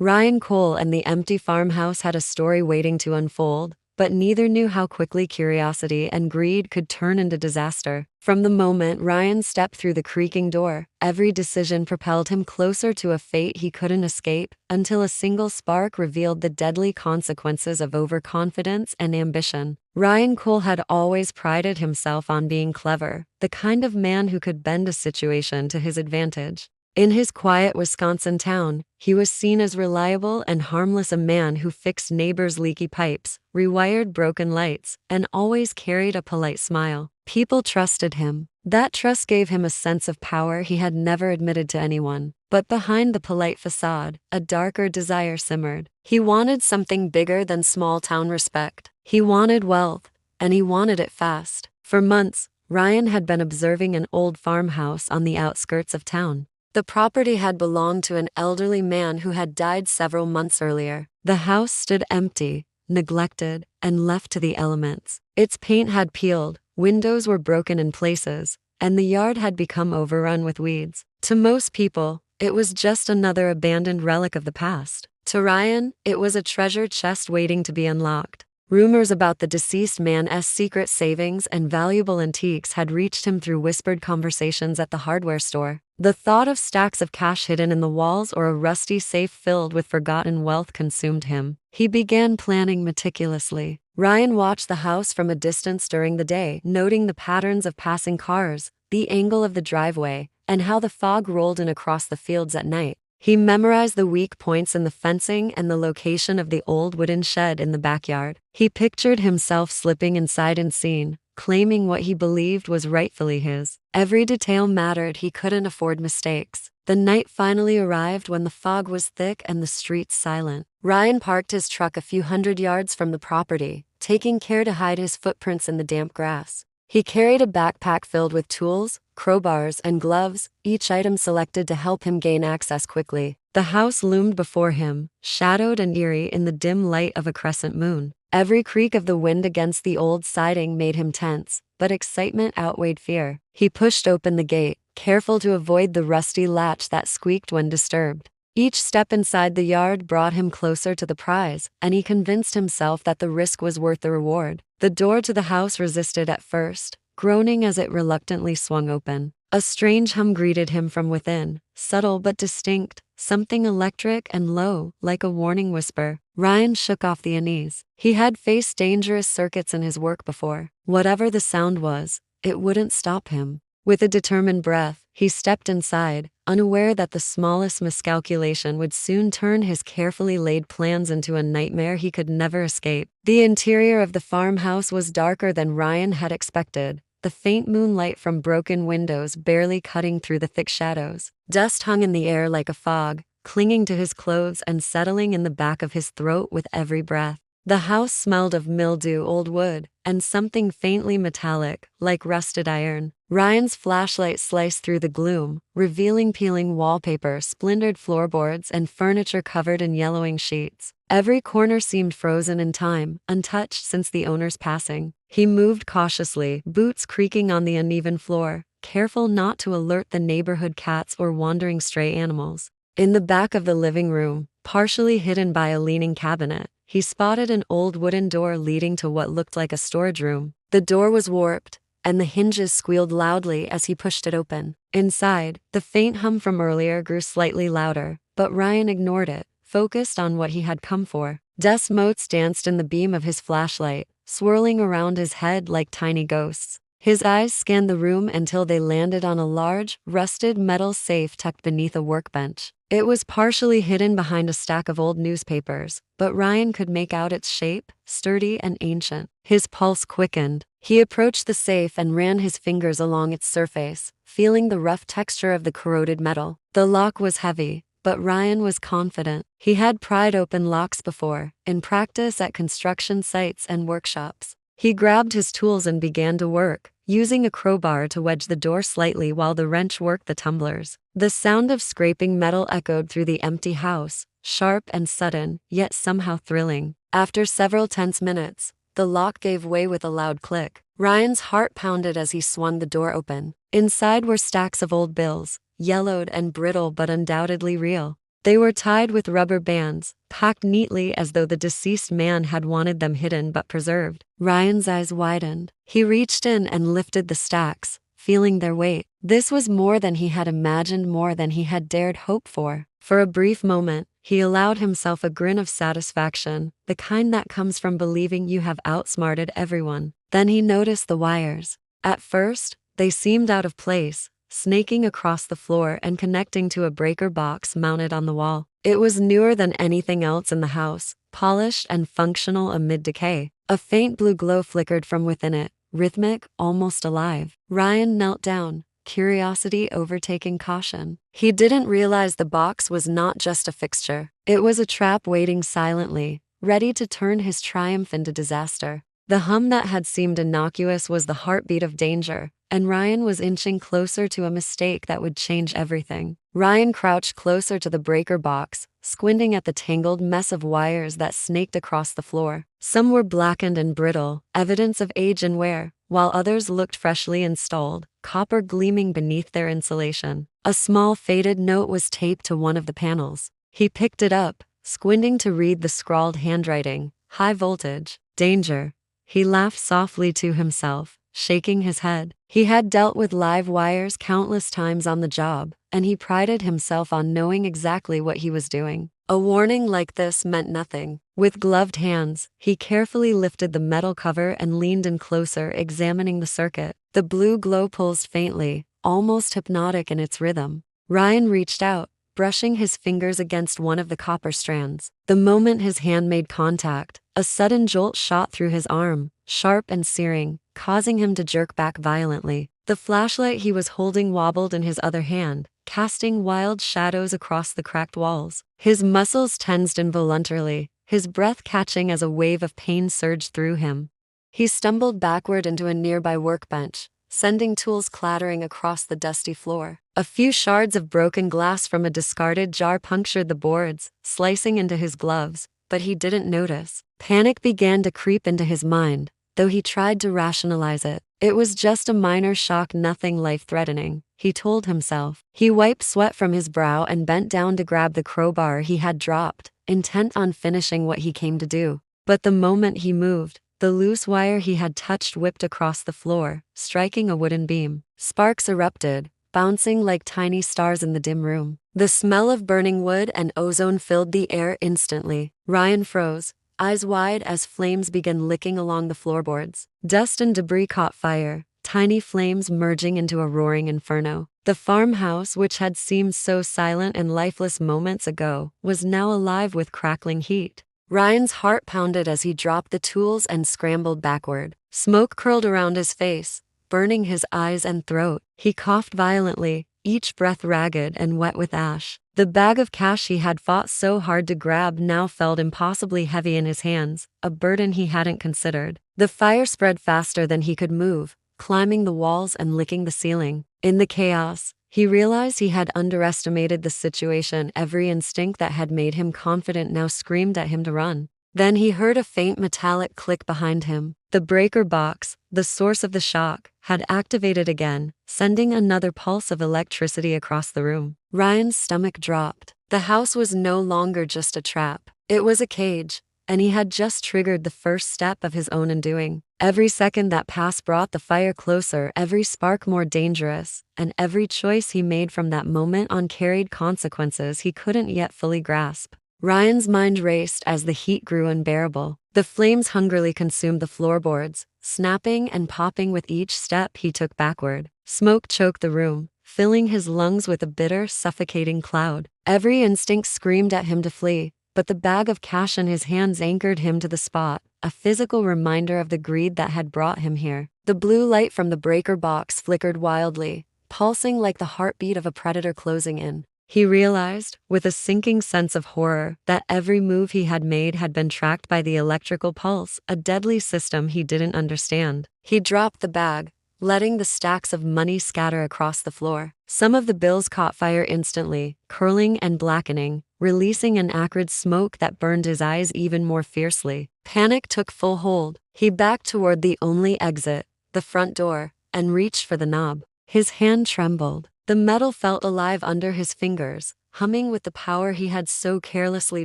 Ryan Cole and the empty farmhouse had a story waiting to unfold, but neither knew how quickly curiosity and greed could turn into disaster. From the moment Ryan stepped through the creaking door, every decision propelled him closer to a fate he couldn't escape, until a single spark revealed the deadly consequences of overconfidence and ambition. Ryan Cole had always prided himself on being clever, the kind of man who could bend a situation to his advantage. In his quiet Wisconsin town, he was seen as reliable and harmless, a man who fixed neighbors' leaky pipes, rewired broken lights, and always carried a polite smile. People trusted him. That trust gave him a sense of power he had never admitted to anyone. But behind the polite facade, a darker desire simmered. He wanted something bigger than small-town respect. He wanted wealth, and he wanted it fast. For months, Ryan had been observing an old farmhouse on the outskirts of town. The property had belonged to an elderly man who had died several months earlier. The house stood empty, neglected, and left to the elements. Its paint had peeled, windows were broken in places, and the yard had become overrun with weeds. To most people, it was just another abandoned relic of the past. To Ryan, it was a treasure chest waiting to be unlocked. Rumors about the deceased man's secret savings and valuable antiques had reached him through whispered conversations at the hardware store. The thought of stacks of cash hidden in the walls or a rusty safe filled with forgotten wealth consumed him. He began planning meticulously. Ryan watched the house from a distance during the day, noting the patterns of passing cars, the angle of the driveway, and how the fog rolled in across the fields at night. He memorized the weak points in the fencing and the location of the old wooden shed in the backyard. He pictured himself slipping inside unseen, claiming what he believed was rightfully his. Every detail mattered. He couldn't afford mistakes. The night finally arrived when the fog was thick and the streets silent. Ryan parked his truck a few hundred yards from the property, taking care to hide his footprints in the damp grass. He carried a backpack filled with tools, crowbars, and gloves, each item selected to help him gain access quickly. The house loomed before him, shadowed and eerie in the dim light of a crescent moon. Every creak of the wind against the old siding made him tense, but excitement outweighed fear. He pushed open the gate, careful to avoid the rusty latch that squeaked when disturbed. Each step inside the yard brought him closer to the prize, and he convinced himself that the risk was worth the reward. The door to the house resisted at first, groaning as it reluctantly swung open. A strange hum greeted him from within, subtle but distinct, something electric and low, like a warning whisper. Ryan shook off the unease. He had faced dangerous circuits in his work before. Whatever the sound was, it wouldn't stop him. With a determined breath, he stepped inside, unaware that the smallest miscalculation would soon turn his carefully laid plans into a nightmare he could never escape. The interior of the farmhouse was darker than Ryan had expected, the faint moonlight from broken windows barely cutting through the thick shadows. Dust hung in the air like a fog, clinging to his clothes and settling in the back of his throat with every breath. The house smelled of mildew, old wood, and something faintly metallic, like rusted iron. Ryan's flashlight sliced through the gloom, revealing peeling wallpaper, splintered floorboards, and furniture covered in yellowing sheets. Every corner seemed frozen in time, untouched since the owner's passing. He moved cautiously, boots creaking on the uneven floor, careful not to alert the neighborhood cats or wandering stray animals. In the back of the living room, partially hidden by a leaning cabinet, he spotted an old wooden door leading to what looked like a storage room. The door was warped, and the hinges squealed loudly as he pushed it open. Inside, the faint hum from earlier grew slightly louder, but Ryan ignored it, focused on what he had come for. Dust motes danced in the beam of his flashlight, swirling around his head like tiny ghosts. His eyes scanned the room until they landed on a large, rusted metal safe tucked beneath a workbench. It was partially hidden behind a stack of old newspapers, but Ryan could make out its shape, sturdy and ancient. His pulse quickened. He approached the safe and ran his fingers along its surface, feeling the rough texture of the corroded metal. The lock was heavy, but Ryan was confident. He had pried open locks before, in practice at construction sites and workshops. He grabbed his tools and began to work, using a crowbar to wedge the door slightly while the wrench worked the tumblers. The sound of scraping metal echoed through the empty house, sharp and sudden, yet somehow thrilling. After several tense minutes, the lock gave way with a loud click. Ryan's heart pounded as he swung the door open. Inside were stacks of old bills, yellowed and brittle but undoubtedly real. They were tied with rubber bands, packed neatly as though the deceased man had wanted them hidden but preserved. Ryan's eyes widened. He reached in and lifted the stacks, feeling their weight. This was more than he had imagined, more than he had dared hope for. For a brief moment, he allowed himself a grin of satisfaction, the kind that comes from believing you have outsmarted everyone. Then he noticed the wires. At first, they seemed out of place, snaking across the floor and connecting to a breaker box mounted on the wall. It was newer than anything else in the house, polished and functional amid decay. A faint blue glow flickered from within it, rhythmic, almost alive. Ryan knelt down, curiosity overtaking caution. He didn't realize the box was not just a fixture. It was a trap waiting silently, ready to turn his triumph into disaster. The hum that had seemed innocuous was the heartbeat of danger, and Ryan was inching closer to a mistake that would change everything. Ryan crouched closer to the breaker box, squinting at the tangled mess of wires that snaked across the floor. Some were blackened and brittle, evidence of age and wear, while others looked freshly installed, copper gleaming beneath their insulation. A small faded note was taped to one of the panels. He picked it up, squinting to read the scrawled handwriting. High voltage. Danger. He laughed softly to himself, shaking his head. He had dealt with live wires countless times on the job, and he prided himself on knowing exactly what he was doing. A warning like this meant nothing. With gloved hands, he carefully lifted the metal cover and leaned in closer, examining the circuit. The blue glow pulsed faintly, almost hypnotic in its rhythm. Ryan reached out, brushing his fingers against one of the copper strands. The moment his hand made contact, a sudden jolt shot through his arm, sharp and searing, causing him to jerk back violently. The flashlight he was holding wobbled in his other hand, casting wild shadows across the cracked walls. His muscles tensed involuntarily, his breath catching as a wave of pain surged through him. He stumbled backward into a nearby workbench, sending tools clattering across the dusty floor. A few shards of broken glass from a discarded jar punctured the boards, slicing into his gloves, but he didn't notice. Panic began to creep into his mind, though he tried to rationalize it. It was just a minor shock, nothing life-threatening, he told himself. He wiped sweat from his brow and bent down to grab the crowbar he had dropped, intent on finishing what he came to do. But the moment he moved, the loose wire he had touched whipped across the floor, striking a wooden beam. Sparks erupted, bouncing like tiny stars in the dim room. The smell of burning wood and ozone filled the air instantly. Ryan froze, eyes wide as flames began licking along the floorboards. Dust and debris caught fire, tiny flames merging into a roaring inferno. The farmhouse, which had seemed so silent and lifeless moments ago, was now alive with crackling heat. Ryan's heart pounded as he dropped the tools and scrambled backward. Smoke curled around his face, burning his eyes and throat. He coughed violently, each breath ragged and wet with ash. The bag of cash he had fought so hard to grab now felt impossibly heavy in his hands, a burden he hadn't considered. The fire spread faster than he could move, climbing the walls and licking the ceiling. In the chaos, he realized he had underestimated the situation. Every instinct that had made him confident now screamed at him to run. Then he heard a faint metallic click behind him. The breaker box, the source of the shock, had activated again, sending another pulse of electricity across the room. Ryan's stomach dropped. The house was no longer just a trap. It was a cage, and he had just triggered the first step of his own undoing. Every second that passed brought the fire closer, every spark more dangerous, and every choice he made from that moment on carried consequences he couldn't yet fully grasp. Ryan's mind raced as the heat grew unbearable. The flames hungrily consumed the floorboards, snapping and popping with each step he took backward. Smoke choked the room, filling his lungs with a bitter, suffocating cloud. Every instinct screamed at him to flee, but the bag of cash in his hands anchored him to the spot, a physical reminder of the greed that had brought him here. The blue light from the breaker box flickered wildly, pulsing like the heartbeat of a predator closing in. He realized, with a sinking sense of horror, that every move he had made had been tracked by the electrical pulse, a deadly system he didn't understand. He dropped the bag, letting the stacks of money scatter across the floor. Some of the bills caught fire instantly, curling and blackening, releasing an acrid smoke that burned his eyes even more fiercely. Panic took full hold. He backed toward the only exit, the front door, and reached for the knob. His hand trembled. The metal felt alive under his fingers, humming with the power he had so carelessly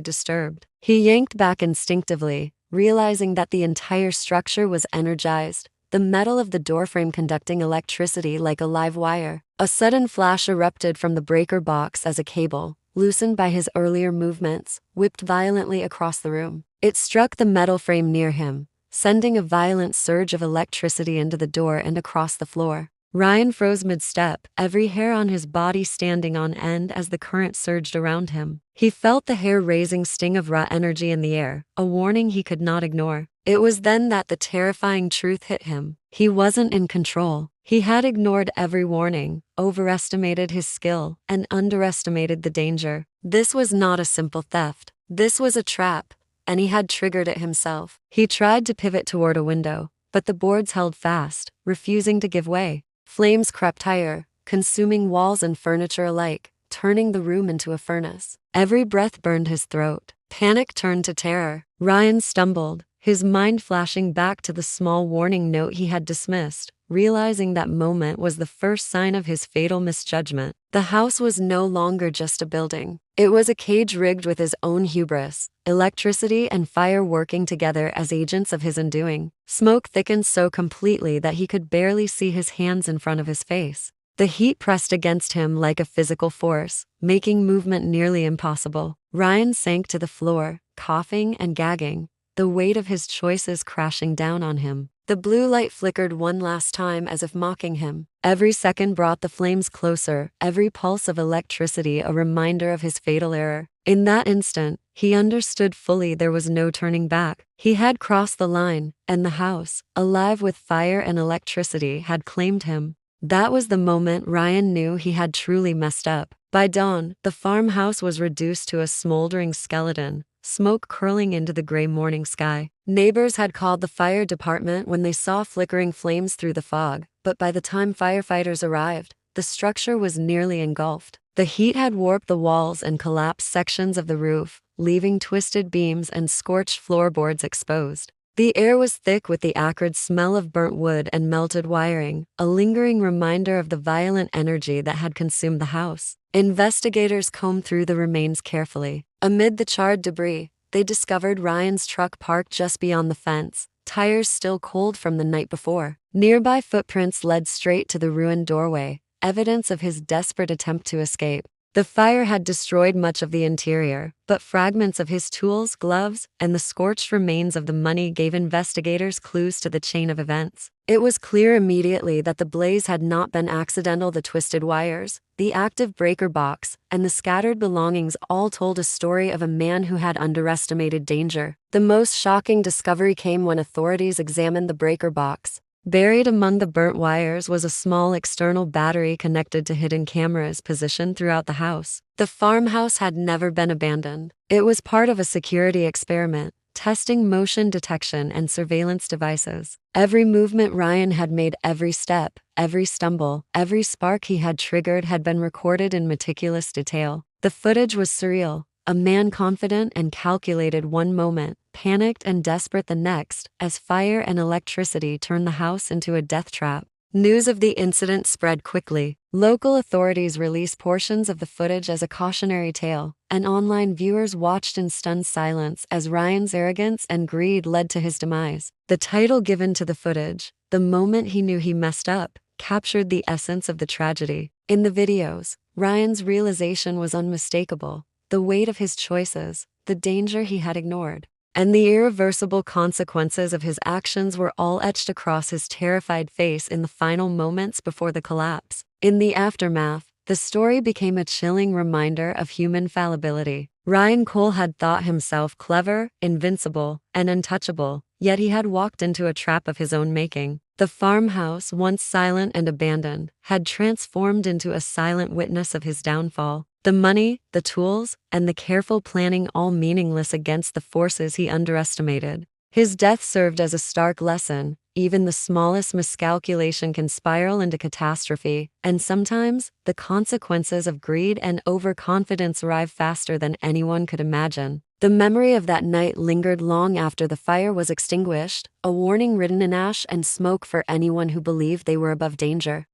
disturbed. He yanked back instinctively, realizing that the entire structure was energized, the metal of the doorframe conducting electricity like a live wire. A sudden flash erupted from the breaker box as a cable, loosened by his earlier movements, whipped violently across the room. It struck the metal frame near him, sending a violent surge of electricity into the door and across the floor. Ryan froze mid-step, every hair on his body standing on end as the current surged around him. He felt the hair-raising sting of raw energy in the air, a warning he could not ignore. It was then that the terrifying truth hit him. He wasn't in control. He had ignored every warning, overestimated his skill, and underestimated the danger. This was not a simple theft. This was a trap, and he had triggered it himself. He tried to pivot toward a window, but the boards held fast, refusing to give way. Flames crept higher, consuming walls and furniture alike, turning the room into a furnace. Every breath burned his throat. Panic turned to terror. Ryan stumbled, his mind flashing back to the small warning note he had dismissed, realizing that moment was the first sign of his fatal misjudgment. The house was no longer just a building. It was a cage rigged with his own hubris, electricity and fire working together as agents of his undoing. Smoke thickened so completely that he could barely see his hands in front of his face. The heat pressed against him like a physical force, making movement nearly impossible. Ryan sank to the floor, coughing and gagging, the weight of his choices crashing down on him. The blue light flickered one last time as if mocking him. Every second brought the flames closer, every pulse of electricity a reminder of his fatal error. In that instant, he understood fully there was no turning back. He had crossed the line, and the house, alive with fire and electricity, had claimed him. That was the moment Ryan knew he had truly messed up. By dawn, the farmhouse was reduced to a smoldering skeleton, smoke curling into the gray morning sky. Neighbors had called the fire department when they saw flickering flames through the fog, but by the time firefighters arrived, the structure was nearly engulfed. The heat had warped the walls and collapsed sections of the roof, leaving twisted beams and scorched floorboards exposed. The air was thick with the acrid smell of burnt wood and melted wiring, a lingering reminder of the violent energy that had consumed the house. Investigators combed through the remains carefully. Amid the charred debris, they discovered Ryan's truck parked just beyond the fence, tires still cold from the night before. Nearby footprints led straight to the ruined doorway, evidence of his desperate attempt to escape. The fire had destroyed much of the interior, but fragments of his tools, gloves, and the scorched remains of the money gave investigators clues to the chain of events. It was clear immediately that the blaze had not been accidental. The twisted wires, the active breaker box, and the scattered belongings all told a story of a man who had underestimated danger. The most shocking discovery came when authorities examined the breaker box. Buried among the burnt wires was a small external battery connected to hidden cameras positioned throughout the house. The farmhouse had never been abandoned. It was part of a security experiment, testing motion detection and surveillance devices. Every movement Ryan had made, every step, every stumble, every spark he had triggered had been recorded in meticulous detail. The footage was surreal. A man confident and calculated one moment, panicked and desperate the next, as fire and electricity turned the house into a death trap. News of the incident spread quickly. Local authorities released portions of the footage as a cautionary tale, and online viewers watched in stunned silence as Ryan's arrogance and greed led to his demise. The title given to the footage, "The Moment He Knew He Messed Up," captured the essence of the tragedy. In the videos, Ryan's realization was unmistakable. The weight of his choices, the danger he had ignored, and the irreversible consequences of his actions were all etched across his terrified face in the final moments before the collapse. In the aftermath, the story became a chilling reminder of human fallibility. Ryan Cole had thought himself clever, invincible, and untouchable, yet he had walked into a trap of his own making. The farmhouse, once silent and abandoned, had transformed into a silent witness of his downfall. The money, the tools, and the careful planning all meaningless against the forces he underestimated. His death served as a stark lesson. Even the smallest miscalculation can spiral into catastrophe, and sometimes, the consequences of greed and overconfidence arrive faster than anyone could imagine. The memory of that night lingered long after the fire was extinguished, a warning written in ash and smoke for anyone who believed they were above danger.